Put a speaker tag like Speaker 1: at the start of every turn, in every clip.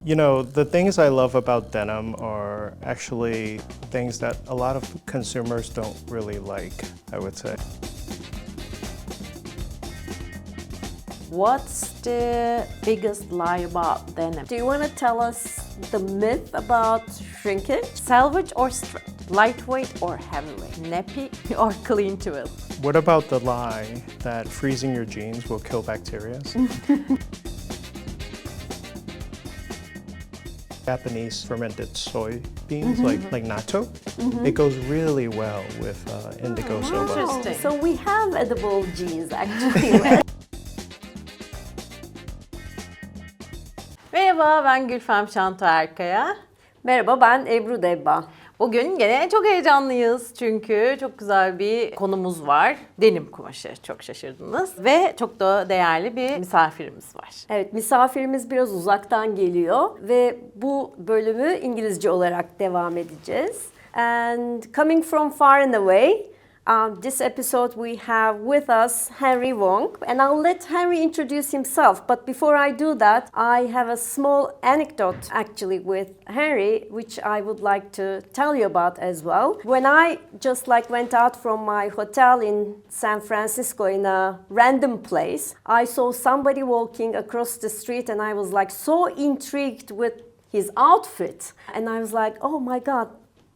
Speaker 1: You know, the things I love about denim are actually things that a lot of consumers don't really like, I would say.
Speaker 2: What's the biggest lie about denim? Do you want to tell us the myth about shrinkage? Selvedge or stretch? Lightweight or heavyweight? Neppy or clean twill?
Speaker 1: What about the lie that freezing your jeans will kill bacteria? Japanese fermented soybeans, like natto, it goes really well with indigo soba.
Speaker 2: Interesting.
Speaker 3: So we have edible jeans actually.
Speaker 2: Merhaba, ben Gülfem Şanto Erkaya.
Speaker 3: Merhaba, ben Ebru Debba.
Speaker 2: Bugün gene çok heyecanlıyız çünkü çok güzel bir konumuz var. Denim kumaşı, çok şaşırdınız. Ve çok da değerli bir misafirimiz var.
Speaker 3: Evet, misafirimiz biraz uzaktan geliyor ve bu bölümü İngilizce olarak devam edeceğiz. And coming from far and away, this episode we have with us Henry Wong, and I'll let Henry introduce himself. But before I do that, I have a small anecdote actually with Henry, which I would like to tell you about as well. When I just went out from my hotel in San Francisco in a random place, I saw somebody walking across the street, and I was so intrigued with his outfit, and I was like, oh my God,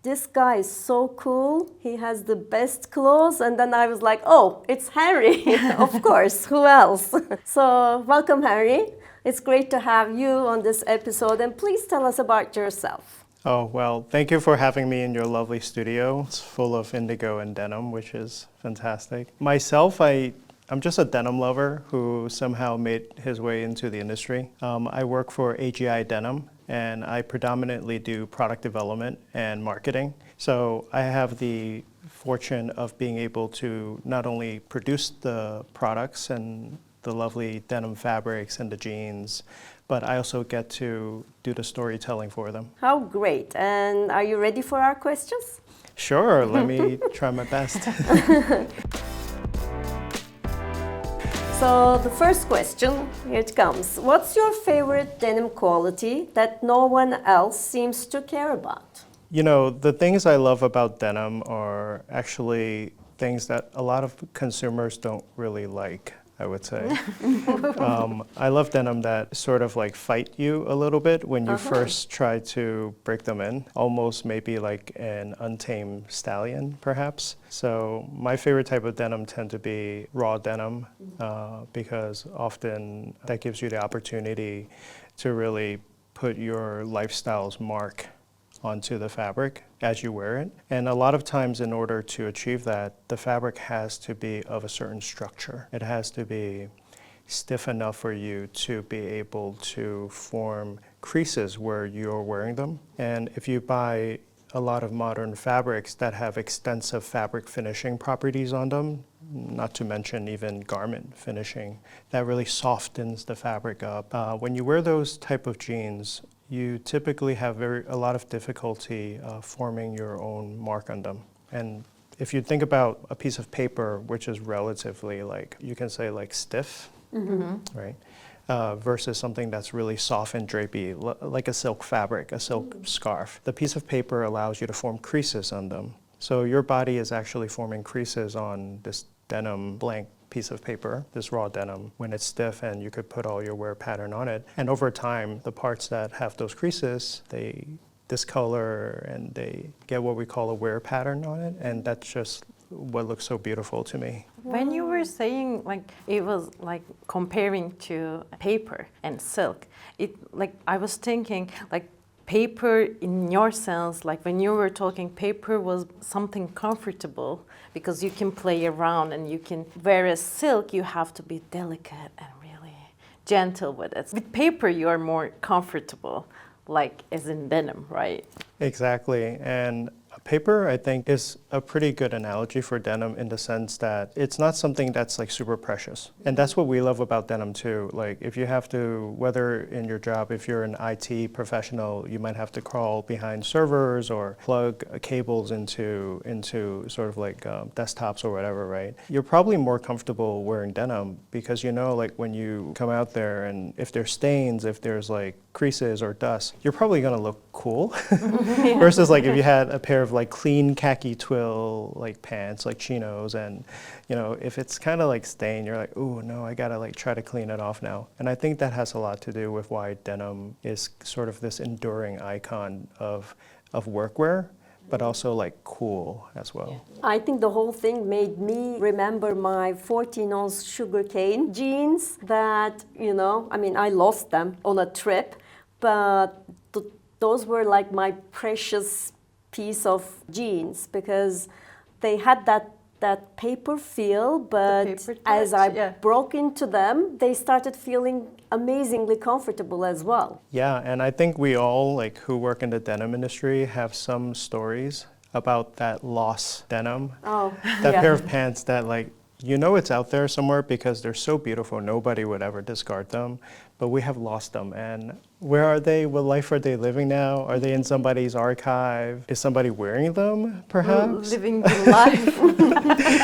Speaker 3: this guy is so cool. He has the best clothes. And then I was like, oh, it's Henry. Of course, who else? So welcome, Henry. It's great to have you on this episode. And please tell us about yourself.
Speaker 1: Oh, well, thank you for having me in your lovely studio. It's full of indigo and denim, which is fantastic. Myself, I'm just a denim lover who somehow made his way into the industry. I work for AGI Denim, and I predominantly do product development and marketing. So I have the fortune of being able to not only produce the products and the lovely denim fabrics and the jeans, but I also get to do the storytelling for them.
Speaker 3: How great. And are you ready for our questions?
Speaker 1: Sure, let me try my best.
Speaker 3: So the first question, here it comes. What's your favorite denim quality that no one else seems to care about?
Speaker 1: You know, the things I love about denim are actually things that a lot of consumers don't really like, I would say. I love denim that sort of fight you a little bit when you first try to break them in, almost maybe like an untamed stallion, perhaps. So my favorite type of denim tend to be raw denim because often that gives you the opportunity to really put your lifestyle's mark onto the fabric as you wear it. And a lot of times in order to achieve that, the fabric has to be of a certain structure. It has to be stiff enough for you to be able to form creases where you're wearing them. And if you buy a lot of modern fabrics that have extensive fabric finishing properties on them, not to mention even garment finishing, that really softens the fabric up. When you wear those type of jeans, you typically have a lot of difficulty forming your own mark on them. And if you think about a piece of paper, which is relatively you can say stiff, right? Versus something that's really soft and drapey, like a silk fabric, a silk scarf. The piece of paper allows you to form creases on them. So your body is actually forming creases on this denim blank piece of paper, this raw denim, when it's stiff, and you could put all your wear pattern on it. And over time, the parts that have those creases, they discolor and they get what we call a wear pattern on it. And that's just what looks so beautiful to me.
Speaker 2: When you were saying it was comparing to paper and silk, I was thinking paper in your sense, when you were talking, paper was something comfortable because you can play around and you can, whereas silk, you have to be delicate and really gentle with it. With paper, you are more comfortable, as in denim, right?
Speaker 1: Exactly. And paper, I think, is a pretty good analogy for denim in the sense that it's not something that's super precious. And that's what we love about denim too. If you have to, whether in your job, if you're an IT professional, you might have to crawl behind servers or plug cables into sort of desktops or whatever, right? You're probably more comfortable wearing denim because when you come out there and if there's stains, if there's creases or dust, you're probably going to look cool. Versus like if you had a pair of like clean khaki twill like pants, like chinos, and if it's kind of like stained, you're like, oh no, I gotta like try to clean it off now. And I think that has a lot to do with why denim is sort of this enduring icon of workwear, but also like cool as well.
Speaker 3: I think the whole thing made me remember my 14-ounce sugarcane jeans that, I lost them on a trip, but those were like my precious piece of jeans because they had that paper feel, but
Speaker 2: paper
Speaker 3: as
Speaker 2: touch,
Speaker 3: I broke into them, they started feeling amazingly comfortable as well.
Speaker 1: Yeah, and I think we all, like who work in the denim industry, have some stories about that lost denim.
Speaker 3: Oh,
Speaker 1: That pair of pants that like, it's out there somewhere because they're so beautiful, nobody would ever discard them, but we have lost them. And where are they? What life are they living now? Are they in somebody's archive? Is somebody wearing them, perhaps?
Speaker 2: Living the life.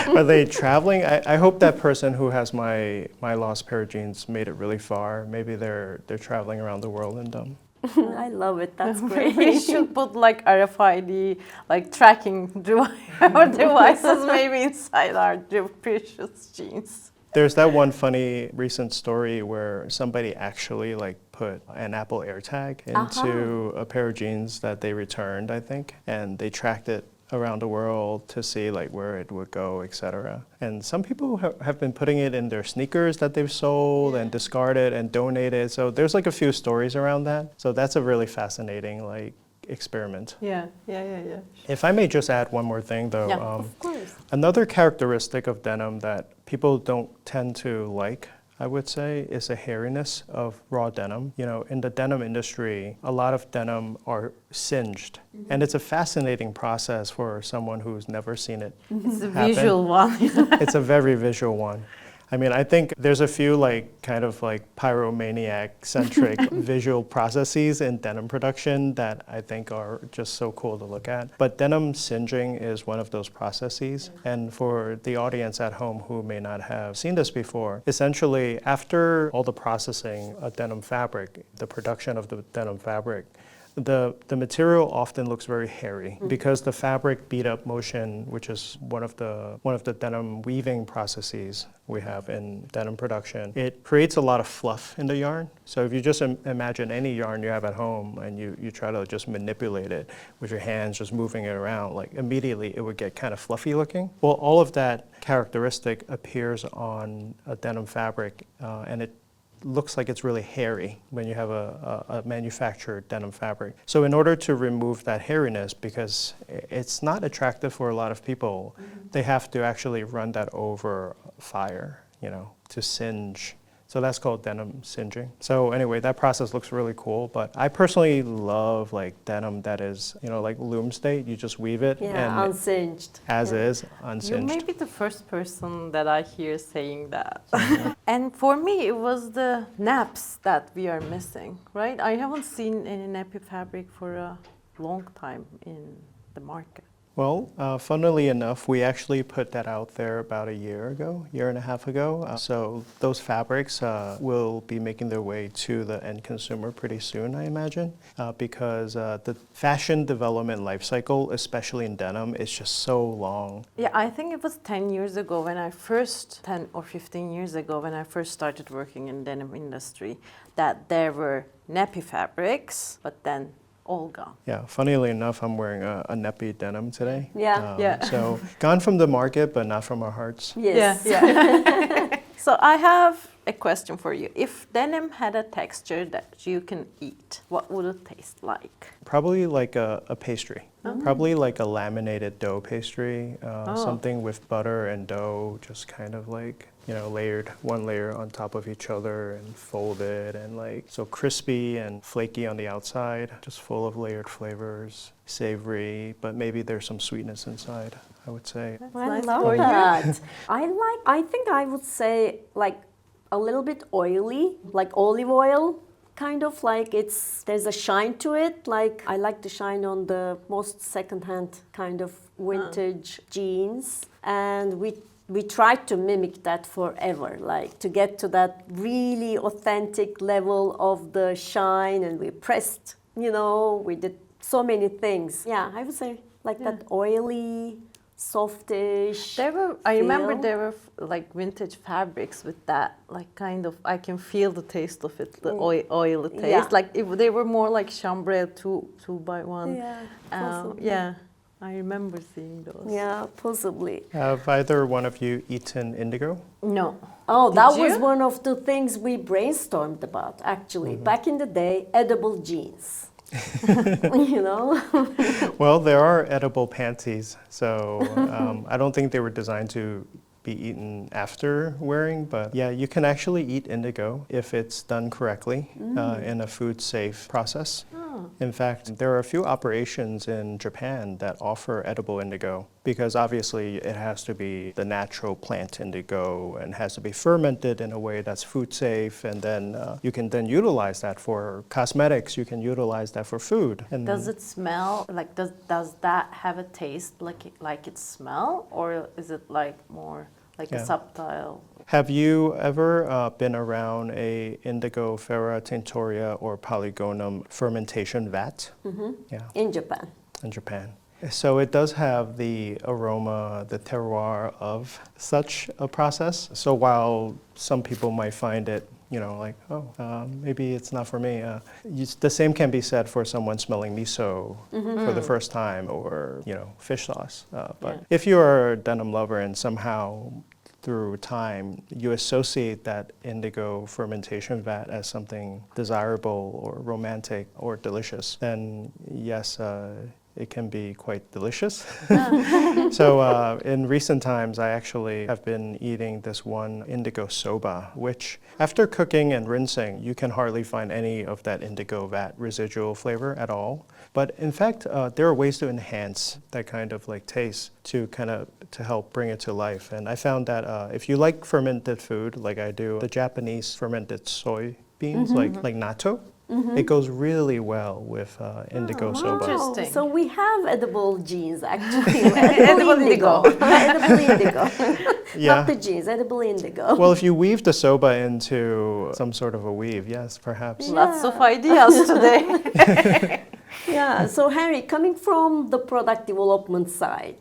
Speaker 1: Are they traveling? I hope that person who has my lost pair of jeans made it really far. Maybe they're traveling around the world in them.
Speaker 3: I love it. That's great.
Speaker 2: We should put like RFID, like tracking devices maybe inside our precious jeans.
Speaker 1: There's that one funny recent story where somebody actually like put an Apple AirTag into a pair of jeans that they returned, I think, and they tracked it around the world to see like where it would go, etc. And some people have been putting it in their sneakers that they've sold and discarded and donated. So there's like a few stories around that. So that's a really fascinating like experiment.
Speaker 2: Yeah.
Speaker 1: If I may just add one more thing though.
Speaker 3: Of course.
Speaker 1: Another characteristic of denim that people don't tend to like, I would say, is the hairiness of raw denim. In the denim industry, a lot of denim are singed. And it's a fascinating process for someone who's never seen it
Speaker 2: It's a
Speaker 1: happen.
Speaker 2: visual one.
Speaker 1: It's a very visual one. I think there's a few like kind of like pyromaniac-centric visual processes in denim production that I think are just so cool to look at. But denim singeing is one of those processes. And for the audience at home who may not have seen this before, essentially after all the processing of denim fabric, the production of the denim fabric, the material often looks very hairy because the fabric beat up motion, which is one of the denim weaving processes we have in denim production, it creates a lot of fluff in the yarn. So if you just imagine any yarn you have at home and you try to just manipulate it with your hands, just moving it around, like immediately it would get kind of fluffy looking. Well, all of that characteristic appears on a denim fabric and it looks like it's really hairy when you have a manufactured denim fabric. So in order to remove that hairiness, because it's not attractive for a lot of people, they have to actually run that over fire, to singe. So that's called denim singeing. So anyway, that process looks really cool, but I personally love like denim that is, like loom state. You just weave it and
Speaker 3: unsinged.
Speaker 1: As is,
Speaker 2: You
Speaker 1: unsinged.
Speaker 2: may be the first person that I hear saying that. And for me, it was the naps that we are missing, right? I haven't seen any nappy fabric for a long time in the market.
Speaker 1: Well, funnily enough, we actually put that out there about a year and a half ago. So those fabrics will be making their way to the end consumer pretty soon, I imagine, because the fashion development life cycle, especially in denim, is just so long.
Speaker 2: Yeah, I think it was 10 years ago when I first, 10 or 15 years ago when I first started working in denim industry, that there were nappy fabrics, but then all gone.
Speaker 1: Yeah, funnily enough, I'm wearing a Neppy Denim today.
Speaker 3: Yeah.
Speaker 1: So gone from the market, but not from our hearts.
Speaker 3: Yes.
Speaker 2: Yeah. So I have a question for you. If denim had a texture that you can eat, what would it taste like?
Speaker 1: Probably like a pastry. Probably like a laminated dough pastry, something with butter and dough, just kind of like, layered, one layer on top of each other and folded and like so crispy and flaky on the outside, just full of layered flavors, savory, but maybe there's some sweetness inside, I would say.
Speaker 3: I
Speaker 2: nice
Speaker 3: love
Speaker 2: for you.
Speaker 3: that. I think I would say like a little bit oily, like olive oil, kind of like there's a shine to it. Like I like the shine on the most secondhand kind of vintage jeans. And we tried to mimic that forever, like to get to that really authentic level of the shine, and we pressed, we did so many things. Yeah, I would say like that oily, softish.
Speaker 2: I remember there were like vintage fabrics with that, like kind of, I can feel the taste of it, the oily taste.
Speaker 3: Yeah.
Speaker 2: Like they were more like chambray 2x1.
Speaker 3: Yeah, possibly.
Speaker 2: Yeah, I remember seeing those.
Speaker 3: Yeah, possibly.
Speaker 1: Have either one of you eaten indigo?
Speaker 2: No.
Speaker 3: Oh, that
Speaker 2: Did
Speaker 3: was
Speaker 2: you?
Speaker 3: one of the things we brainstormed about, actually. Back in the day, edible jeans.
Speaker 1: Well, there are edible panties, so I don't think they were designed to be eaten after wearing, but yeah, you can actually eat indigo if it's done correctly in a food-safe process. In fact, there are a few operations in Japan that offer edible indigo because obviously it has to be the natural plant indigo and has to be fermented in a way that's food safe, and then you can then utilize that for cosmetics, you can utilize that for food. And
Speaker 2: Does it smell, like does that have a taste like it smell, or is it like more like a subtle?
Speaker 1: Have you ever been around a indigo ferra tinctoria or polygonum fermentation vat? Yeah,
Speaker 3: In Japan.
Speaker 1: in Japan. So it does have the aroma, the terroir of such a process. So while some people might find it, like, maybe it's not for me. The same can be said for someone smelling miso for the first time, or, fish sauce. But if you're a denim lover and somehow through time, you associate that indigo fermentation vat as something desirable or romantic or delicious, then yes, it can be quite delicious. So in recent times, I actually have been eating this one indigo soba, which after cooking and rinsing, you can hardly find any of that indigo vat residual flavor at all. But in fact, there are ways to enhance that kind of like taste to help bring it to life. And I found that if you like fermented food, like I do, the Japanese fermented soybeans, like natto, it goes really well with indigo soba.
Speaker 2: Interesting.
Speaker 3: So we have edible jeans, actually. Edible indigo. Edible indigo.
Speaker 1: Yeah.
Speaker 3: Not the jeans, edible indigo.
Speaker 1: Well, if you weave the soba into some sort of a weave, yes, perhaps.
Speaker 2: Lots of ideas today.
Speaker 3: Yeah, so Henry, coming from the product development side,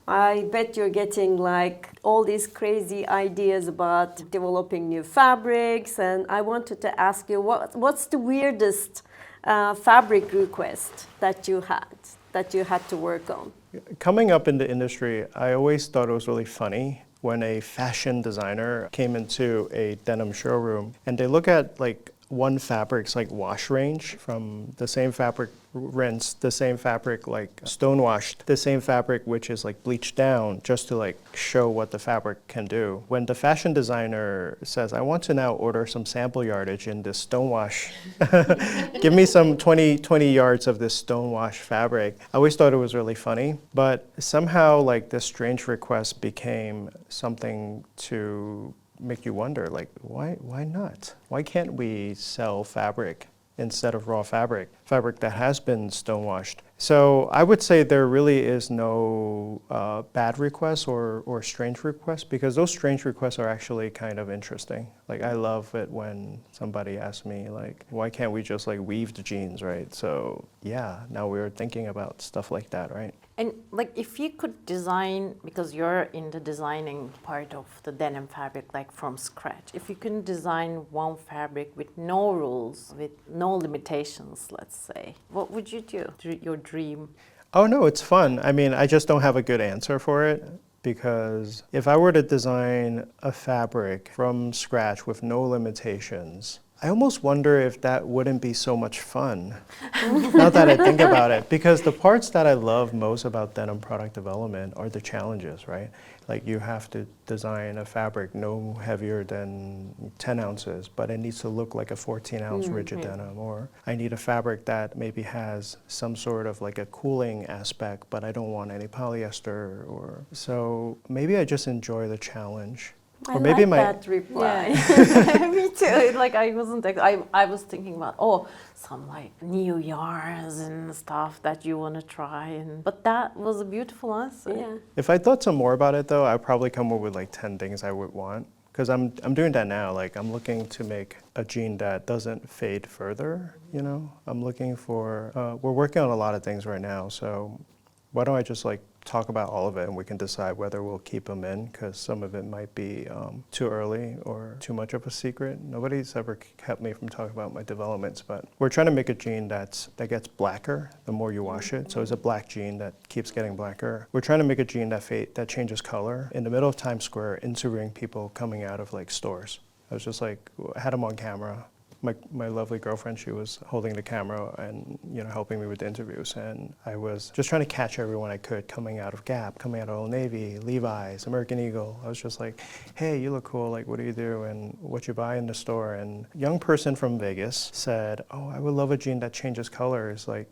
Speaker 3: I bet you're getting like all these crazy ideas about developing new fabrics, and I wanted to ask you what's the weirdest fabric request that you had to work on?
Speaker 1: Coming up in the industry, I always thought it was really funny when a fashion designer came into a denim showroom and they look at like one fabric's like wash range from the same fabric rinsed, the same fabric like stone washed, the same fabric which is like bleached down just to like show what the fabric can do. When the fashion designer says, I want to now order some sample yardage in this stone wash, give me some 20 yards of this stone wash fabric, I always thought it was really funny. But somehow like this strange request became something to make you wonder, like, why not? Why can't we sell fabric instead of raw fabric that has been stonewashed? So I would say there really is no bad requests or strange requests, because those strange requests are actually kind of interesting. Like I love it when somebody asks me like, why can't we just like weave the jeans, right? So yeah, now we're thinking about stuff like that, right?
Speaker 2: And like if you could design, because you're in the designing part of the denim fabric like from scratch, if you can design one fabric with no rules, with no limitations, let's say, what would you do? Your dream?
Speaker 1: Oh no, it's fun. I mean, I just don't have a good answer for it, because if I were to design a fabric from scratch with no limitations, I almost wonder if that wouldn't be so much fun, now that I think about it. Because the parts that I love most about denim product development are the challenges, right? Like you have to design a fabric no heavier than 10 ounces, but it needs to look like a 14-ounce rigid denim. Or I need a fabric that maybe has some sort of like a cooling aspect, but I don't want any polyester. Or so maybe I just enjoy the challenge
Speaker 3: I
Speaker 1: Or maybe
Speaker 3: like that reply.
Speaker 2: Yeah, me too. Like I wasn't. I was thinking about some like new yarns and stuff that you want to try, but that was a beautiful answer.
Speaker 3: Yeah.
Speaker 1: If I thought some more about it though, I'd probably come up with like 10 things I would want. Because I'm doing that now. Like I'm looking to make a jean that doesn't fade further, you know? I'm looking for, we're working on a lot of things right now. So why don't I just like talk about all of it and we can decide whether we'll keep them in, because some of it might be too early or too much of a secret. Nobody's ever kept me from talking about my developments, but we're trying to make a jean that gets blacker the more you wash it. So it's a black jean that keeps getting blacker. We're trying to make a jean that changes color in the middle of Times Square, interviewing people coming out of like stores. I was just like, I had them on camera. My lovely girlfriend, she was holding the camera and helping me with the interviews, and I was just trying to catch everyone I could coming out of Gap, coming out of Old Navy, Levi's, American Eagle. I was just like, hey, you look cool, like what do you do and what you buy in the store? And a young person from Vegas said, oh, I would love a jean that changes colors, like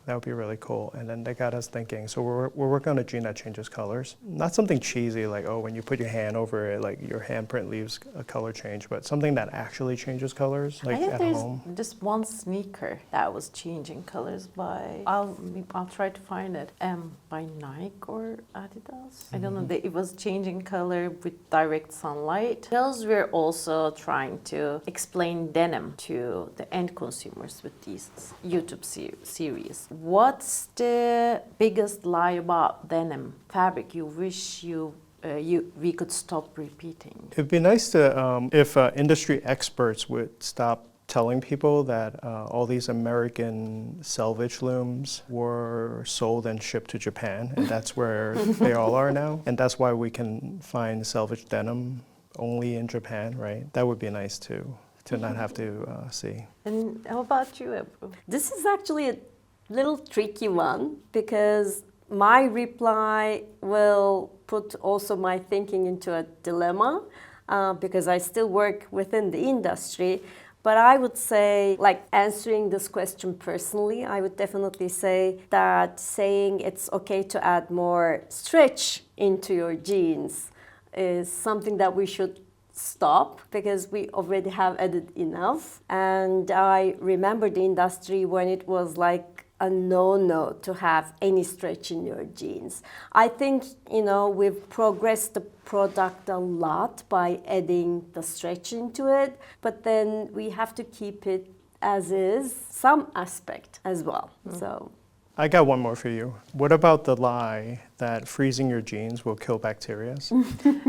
Speaker 1: that would be really cool. And then that got us thinking. So we're working on a jean that changes colors. Not something cheesy like, oh, when you put your hand over it, like your handprint leaves a color change, but something that actually changes colors, like at home.
Speaker 2: Just one sneaker that was changing colors by, I'll try to find it, by Nike or Adidas. I don't know, it was changing color with direct sunlight. Those we're also trying to explain denim to the end consumers with these YouTube series. What's the biggest lie about denim fabric you wish we could stop repeating?
Speaker 1: It'd be nice to, if industry experts would stop telling people that all these American Selvedge looms were sold and shipped to Japan, and that's where they all are now. And that's why we can find Selvedge denim only in Japan, right? That would be nice to not have to see.
Speaker 2: And how about you, Ebru?
Speaker 3: This is actually a little tricky one, because my reply will put also my thinking into a dilemma, because I still work within the industry. But I would say, like answering this question personally, I would definitely say that saying it's okay to add more stretch into your jeans is something that we should stop, because we already have added enough. And I remember the industry when it was like a no-no to have any stretch in your jeans. I think, we've progressed the product a lot by adding the stretch into it, but then we have to keep it as is, some aspect as well. So
Speaker 1: I got one more for you. What about the lie that freezing your jeans will kill bacteria?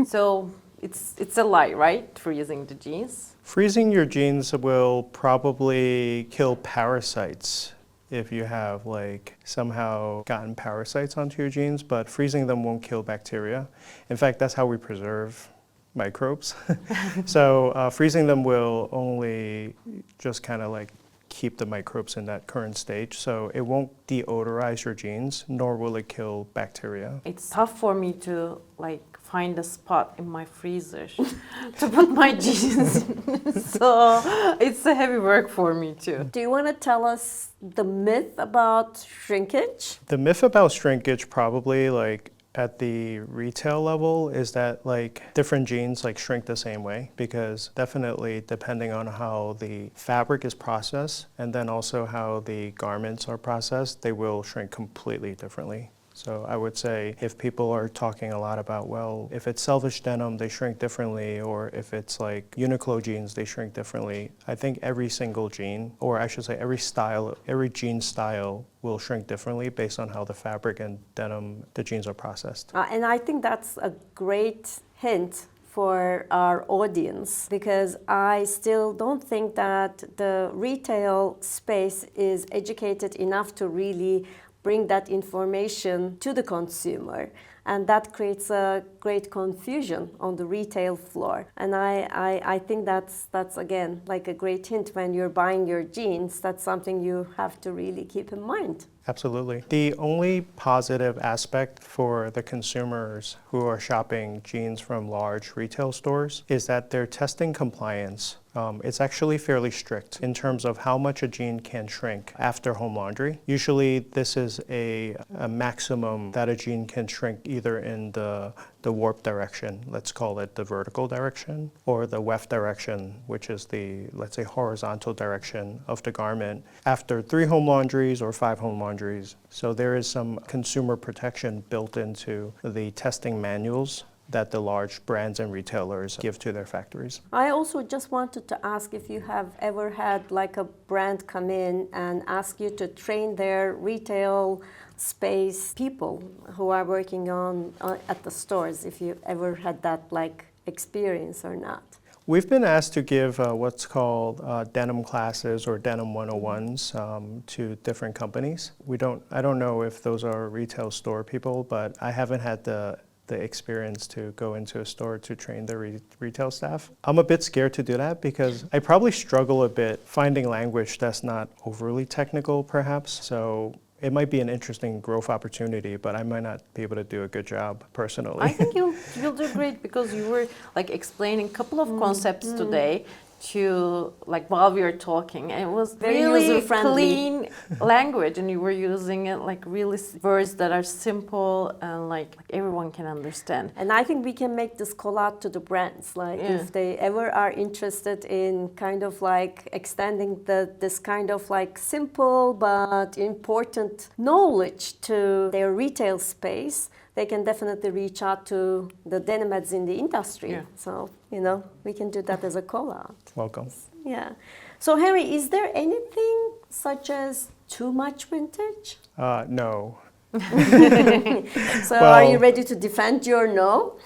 Speaker 2: So it's a lie, right? Freezing the jeans?
Speaker 1: Freezing your jeans will probably kill parasites if you have like somehow gotten parasites onto your jeans, but freezing them won't kill bacteria. In fact, that's how we preserve microbes. So freezing them will only just kind of like keep the microbes in that current stage. So it won't deodorize your jeans, nor will it kill bacteria.
Speaker 2: It's tough for me to like find a spot in my freezer to put my jeans in. So it's a heavy work for me too.
Speaker 3: do you want to tell us the myth about shrinkage?
Speaker 1: The myth about shrinkage, probably like at the retail level, is that like different jeans like shrink the same way, because definitely depending on how the fabric is processed and then also how the garments are processed, they will shrink completely differently. So I would say if people are talking a lot about, well, if it's Selvedge denim, they shrink differently, or if it's like Uniqlo jeans, they shrink differently. I think every single jean, or I should say every style, every jean style will shrink differently based on how the fabric and denim, the jeans are processed.
Speaker 3: And I think that's a great hint for our audience, because I still don't think that the retail space is educated enough to really bring that information to the consumer, and that creates a great confusion on the retail floor. And I think that's again like a great hint when you're buying your jeans. That's something you have to really keep in mind.
Speaker 1: Absolutely. The only positive aspect for the consumers who are shopping jeans from large retail stores is that they're testing compliance. It's actually fairly strict in terms of how much a jean can shrink after home laundry. Usually this is a maximum that a jean can shrink either in the warp direction, let's call it the vertical direction, or the weft direction, which is the, let's say, horizontal direction of the garment after 3 home laundries or 5 home laundries. So there is some consumer protection built into the testing manuals that the large brands and retailers give to their factories.
Speaker 3: I also just wanted to ask if you have ever had like a brand come in and ask you to train their retail space people who are working on at the stores, if you ever had that like experience or not.
Speaker 1: We've been asked to give what's called denim classes or denim 101s to different companies. I don't know if those are retail store people, but I haven't had the experience to go into a store to train the retail staff. I'm a bit scared to do that because I probably struggle a bit finding language that's not overly technical perhaps. So it might be an interesting growth opportunity, but I might not be able to do a good job personally.
Speaker 2: I think you'll do great because you were like explaining a couple of concepts today to like while we were talking, and it was
Speaker 3: Very
Speaker 2: really
Speaker 3: user-friendly.
Speaker 2: clean language, and you were using it like really words that are simple and like everyone can understand.
Speaker 3: And I think we can make this call out to the brands, like if they ever are interested in kind of like extending this kind of like simple but important knowledge to their retail space, they can definitely reach out to the denim heads in the industry.
Speaker 2: Yeah.
Speaker 3: So, we can do that as a call out.
Speaker 1: Welcome.
Speaker 3: Yeah. So, Henry, is there anything such as too much vintage?
Speaker 1: No.
Speaker 3: So, are you ready to defend your no?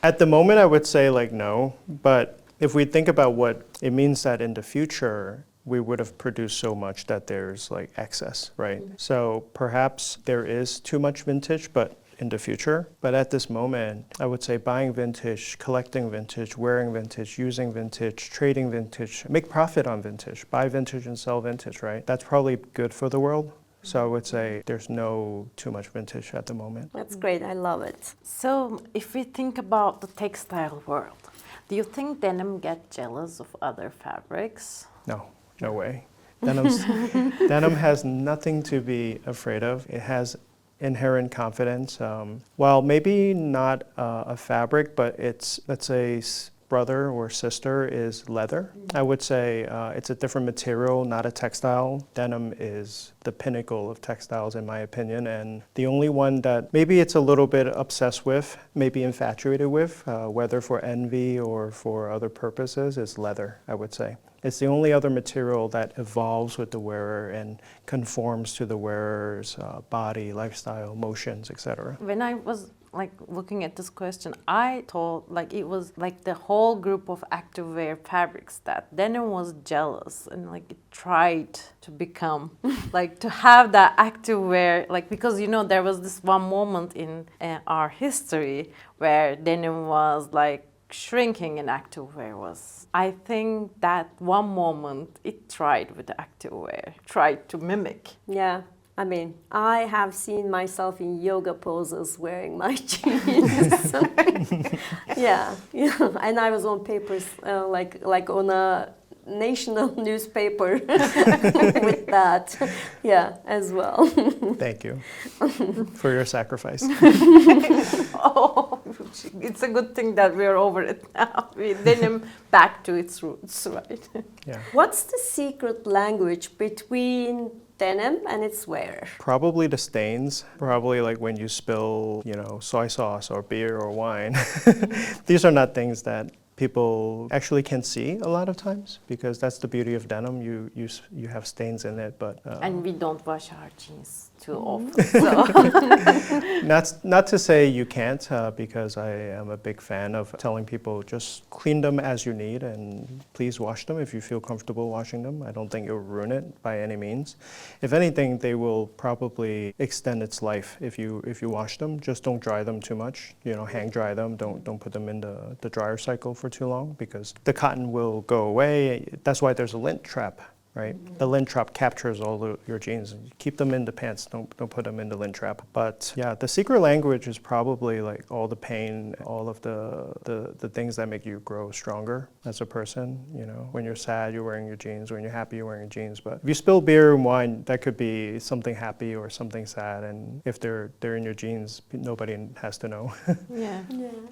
Speaker 1: At the moment, I would say like no, but if we think about what it means that in the future, we would have produced so much that there's like excess, right? So perhaps there is too much vintage, but in the future. But at this moment, I would say buying vintage, collecting vintage, wearing vintage, using vintage, trading vintage, make profit on vintage, buy vintage and sell vintage, right? That's probably good for the world. So I would say there's no too much vintage at the moment.
Speaker 3: That's great. I love it.
Speaker 2: So if we think about the textile world, do you think denim get jealous of other fabrics?
Speaker 1: No way. Denim has nothing to be afraid of. It has inherent confidence. While maybe not a fabric, but its, let's say, brother or sister is leather. I would say it's a different material, not a textile. Denim is the pinnacle of textiles in my opinion, and the only one that maybe it's a little bit obsessed with, maybe infatuated with, whether for envy or for other purposes, is leather, I would say. It's the only other material that evolves with the wearer and conforms to the wearer's body, lifestyle, motions, etc.
Speaker 2: When I was like looking at this question, I thought like it was like the whole group of activewear fabrics that denim was jealous and like it tried to become like to have that activewear, like because there was this one moment in our history where denim was like shrinking and activewear was. I think that one moment it tried with the activewear, tried to mimic.
Speaker 3: Yeah. I mean, I have seen myself in yoga poses wearing my jeans. Yeah. And I was on papers, like on a national newspaper with that. Yeah, as well.
Speaker 1: Thank you for your sacrifice.
Speaker 2: Oh, it's a good thing that we're over it now. Denim back to its roots, right?
Speaker 1: Yeah.
Speaker 3: What's the secret language between denim and its wearer?
Speaker 1: Probably the stains. Probably like when you spill, soy sauce or beer or wine. These are not things that people actually can see a lot of times because that's the beauty of denim. You have stains in it, but
Speaker 2: and we don't wash our jeans too often. So.
Speaker 1: Not to say you can't, because I am a big fan of telling people just clean them as you need and please wash them if you feel comfortable washing them. I don't think it will ruin it by any means. If anything, they will probably extend its life if you wash them. Just don't dry them too much. Hang dry them. Don't put them in the dryer cycle for too long because the cotton will go away. That's why there's a lint trap. right? The lint trap captures all your jeans. Keep them in the pants, don't put them in the lint trap. But yeah, the secret language is probably like all the pain, all of the things that make you grow stronger as a person. You know, when you're sad, you're wearing your jeans. When you're happy, you're wearing your jeans. But if you spill beer and wine, that could be something happy or something sad. And if they're in your jeans, nobody has to know.
Speaker 2: Yeah.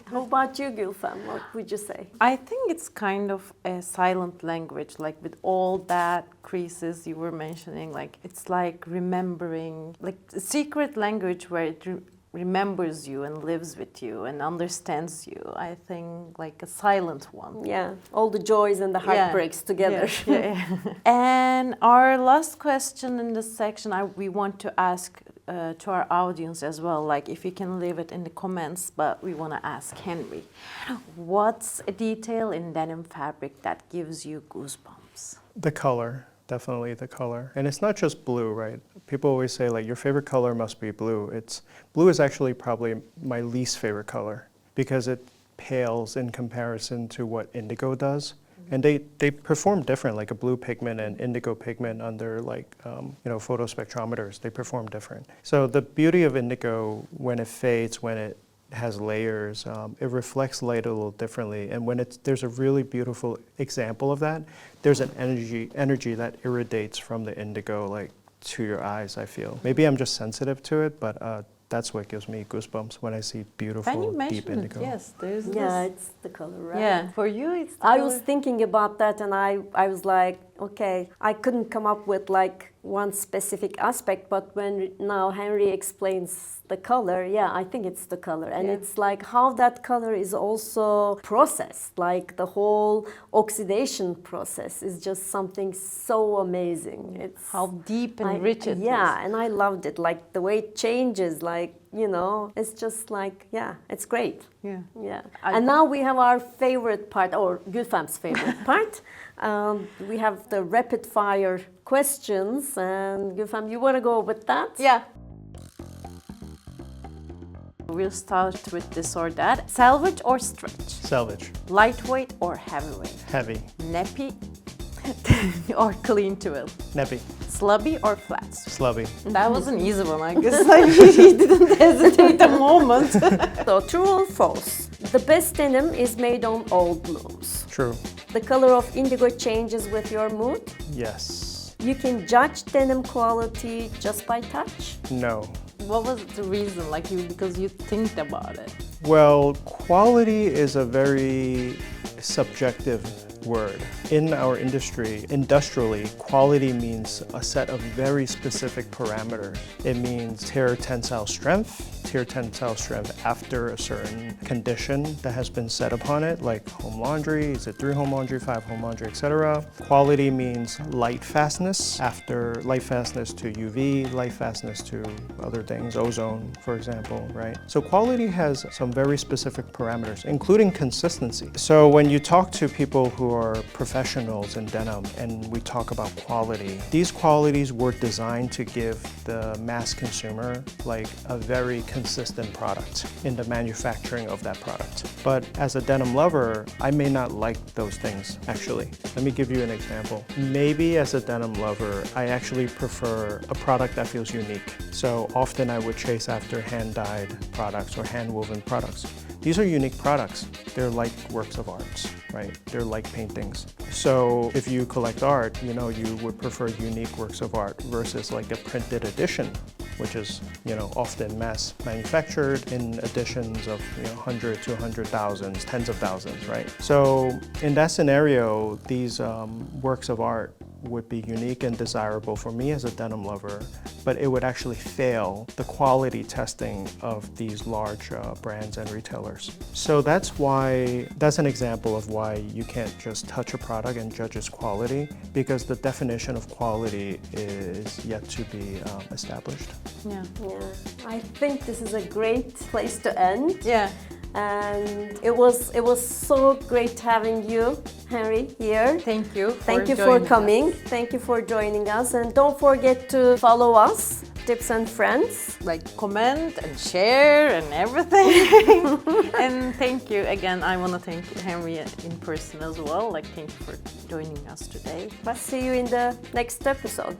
Speaker 3: How about you, Gülfem? What would you say?
Speaker 2: I think it's kind of a silent language, like with all that creases you were mentioning, like it's like remembering, like a secret language where it remembers you and lives with you and understands you. I think like a silent one.
Speaker 3: Yeah, all the joys and the heartbreaks together.
Speaker 2: Yeah. And our last question in this section, we want to ask to our audience as well, like if you can leave it in the comments, but we want to ask Henry, what's a detail in denim fabric that gives you goosebumps?
Speaker 1: The color. Definitely the color. And it's not just blue, right? People always say like your favorite color must be blue. Blue is actually probably my least favorite color because it pales in comparison to what indigo does. And they perform different, like a blue pigment and indigo pigment under like, photospectrometers, they perform different. So the beauty of indigo, when it fades, when it has layers, it reflects light a little differently. And when there's a really beautiful example of that, there's an energy that irradiates from the indigo like to your eyes, I feel. Maybe I'm just sensitive to it, but that's what gives me goosebumps when I see beautiful, deep indigo.
Speaker 2: Yes, there's
Speaker 3: Yeah,
Speaker 2: this.
Speaker 3: it's the color, right?
Speaker 2: Yeah, for you it's the
Speaker 3: I
Speaker 2: color.
Speaker 3: was thinking about that and I was like, okay, I couldn't come up with like one specific aspect, but when now Henry explains the color, yeah, I think it's the color. And it's like how that color is also processed, like the whole oxidation process is just something so amazing. It's
Speaker 2: how deep and rich it is.
Speaker 3: Yeah, and I loved it, like the way it changes, like, it's just like, yeah, it's great.
Speaker 2: Yeah.
Speaker 3: Yeah. And now we have our favorite part, or Gülfem's favorite part. We have the rapid fire questions, and Gülfem, you want to go with that?
Speaker 2: Yeah. We'll start with this or that. Selvedge or stretch?
Speaker 1: Selvedge.
Speaker 2: Lightweight or heavyweight?
Speaker 1: Heavy.
Speaker 2: Neppy or clean twill?
Speaker 1: Neppy.
Speaker 2: Slubby or flats?
Speaker 1: Slubby.
Speaker 2: That was an easy one, I guess. Like, he didn't hesitate a moment.
Speaker 3: So, true or false? The best denim is made on old looms.
Speaker 1: True.
Speaker 3: The color of indigo changes with your mood.
Speaker 1: Yes.
Speaker 3: You can judge denim quality just by touch.
Speaker 1: No.
Speaker 2: What was the reason? Like because you think about it?
Speaker 1: Well, quality is a very subjective word. In our industry, industrially, quality means a set of very specific parameters. It means tear tensile strength after a certain condition that has been set upon it, like home laundry, is it 3-home laundry, 5-home laundry, etc. Quality means light fastness, after light fastness to UV, light fastness to other things, ozone, for example, right? So quality has some very specific parameters, including consistency. So when you talk to people who are professionals in denim and we talk about quality, these qualities were designed to give the mass consumer like a very consistent product in the manufacturing of that product. But as a denim lover, I may not like those things, actually. Let me give you an example. Maybe as a denim lover, I actually prefer a product that feels unique. So often I would chase after hand-dyed products or hand-woven products. These are unique products. They're like works of art, right? They're like paintings. So if you collect art, you would prefer unique works of art versus like a printed edition, which is, often mass manufactured in editions of 100 to 100,000, tens of thousands, right? So in that scenario, these works of art would be unique and desirable for me as a denim lover, but it would actually fail the quality testing of these large brands and retailers. So that's an example of why you can't just touch a product and judge its quality, because the definition of quality is yet to be established.
Speaker 2: Yeah.
Speaker 3: I think this is a great place to end.
Speaker 2: Yeah.
Speaker 3: And it was so great having you, Henry, here.
Speaker 2: Thank you.
Speaker 3: Thank you for coming. Thank you for joining us. And don't forget to follow us Dibs and Friends.
Speaker 2: Like comment and share and everything. And thank you again. I want to thank Henry in person as well. Like, thank you for joining us today.
Speaker 3: But see you in the next episode.